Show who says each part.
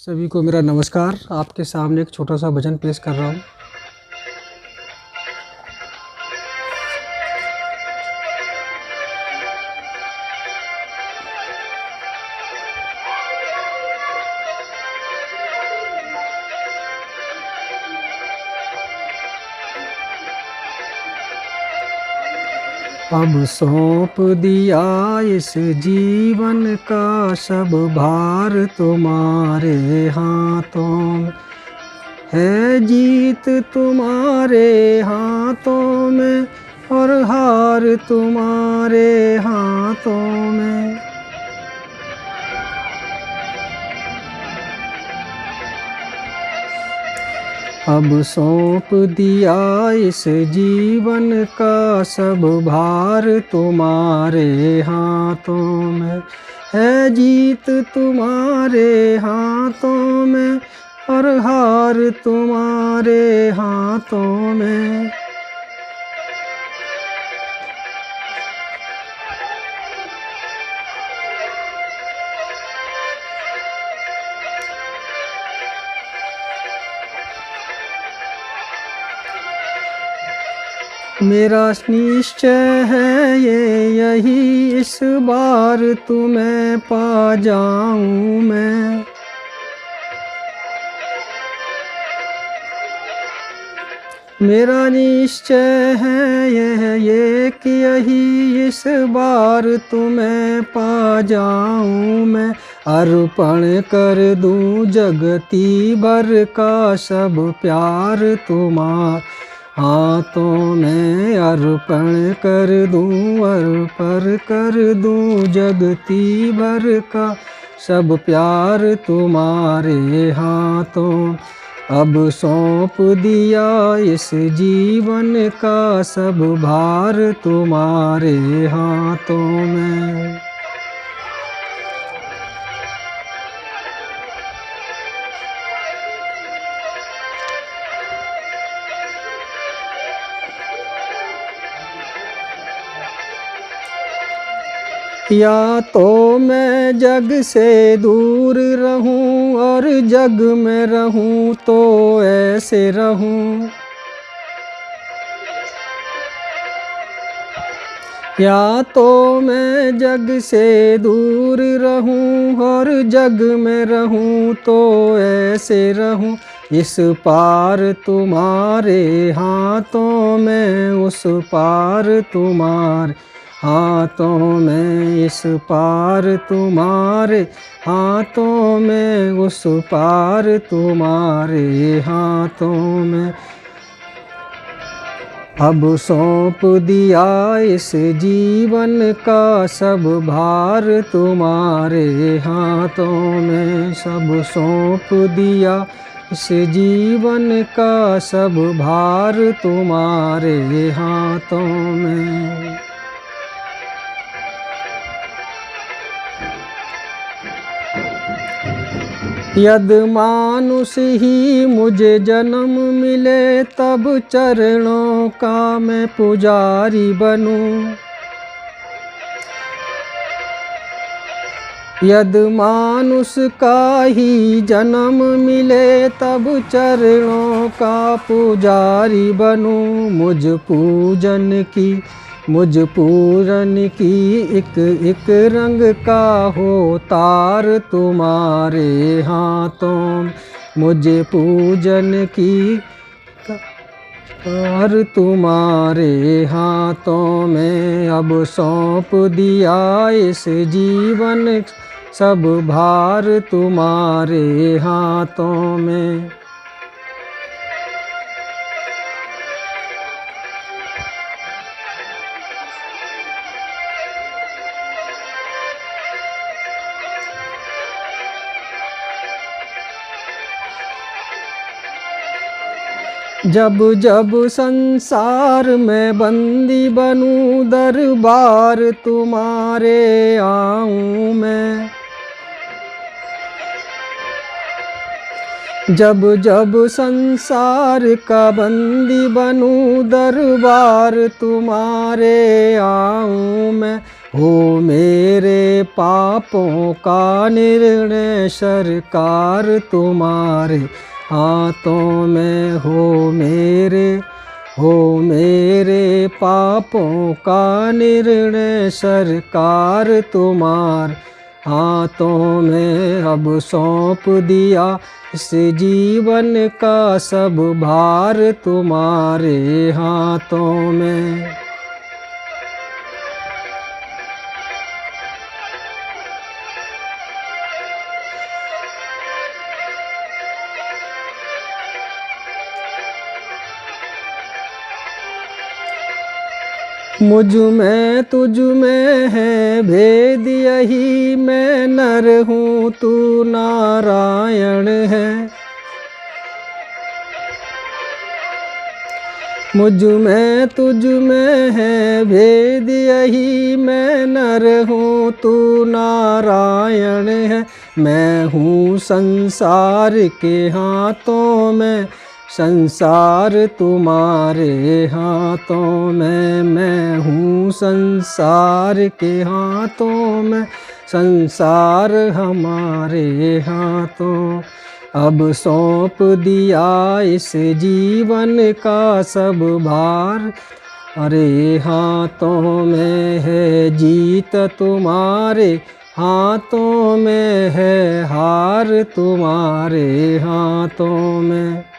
Speaker 1: सभी को मेरा नमस्कार। आपके सामने एक छोटा सा भजन पेश कर रहा हूँ। अब सौंप दिया इस जीवन का सब भार तुम्हारे हाथों में है। जीत तुम्हारे हाथों में और हार तुम्हारे हाथों में। अब सौंप दिया इस जीवन का सब भार तुम्हारे हाथों में है। जीत तुम्हारे हाथों में और हार तुम्हारे हाथों में। मेरा निश्चय है यही, इस बार तुम्हें पा जाऊं मैं। मेरा निश्चय है ये कि यही, इस बार तुम्हें पा जाऊं मैं। अर्पण कर दूं जगती भर का सब प्यार तुम्हारे हाथों में। अर्पण कर दूं जगती भर का सब प्यार तुम्हारे हाथों। अब सौंप दिया इस जीवन का सब भार तुम्हारे हाथों में। या तो मैं जग से दूर रहूं और जग में रहूं तो ऐसे रहूं। या तो मैं जग से दूर रहूं और जग में रहूं तो ऐसे रहूं। इस पार तुम्हारे हाथों में, उस पार तुम्हारे हाथों में। इस पार तुम्हारे हाथों में, उस पार तुम्हारे हाथों में। अब सौंप दिया इस जीवन का सब भार तुम्हारे हाथों में। सब सौंप दिया इस जीवन का सब भार तुम्हारे हाथों में। यद मानुष ही मुझे जन्म मिले, तब चरणों का मैं पुजारी बनूं। यद मानुष का ही जन्म मिले, तब चरणों का पुजारी बनूं। मुझ पूरन की एक रंग का हो तार तुम्हारे हाथों। मुझे पूजन की तार तुम्हारे हाथों में। अब सौंप दिया इस जीवन सब भार तुम्हारे हाथों में। जब जब संसार में बंदी बनूं, दरबार तुम्हारे आऊं मैं। जब जब संसार का बंदी बनूं, दरबार तुम्हारे आऊं मैं। हो मेरे पापों का निर्णय सरकार तुम्हारे हाथों में। हो मेरे पापों का निर्णय सरकार तुम्हारे हाथों में। अब सौंप दिया इस जीवन का सब भार तुम्हारे हाथों में। मुझ में तुझ में है भेद यही, मैं नर हूँ तू नारायण है। मुझ में तुझ में है भेद यही, मैं नर हूँ तू नारायण है। मैं हूँ संसार के हाथों में, संसार तुम्हारे हाथों में। मैं हूँ संसार के हाथों में, संसार हमारे हाथों। अब सौंप दिया इस जीवन का सब भार, अरे हाथों में है जीत तुम्हारे हाथों में है हार तुम्हारे हाथों में।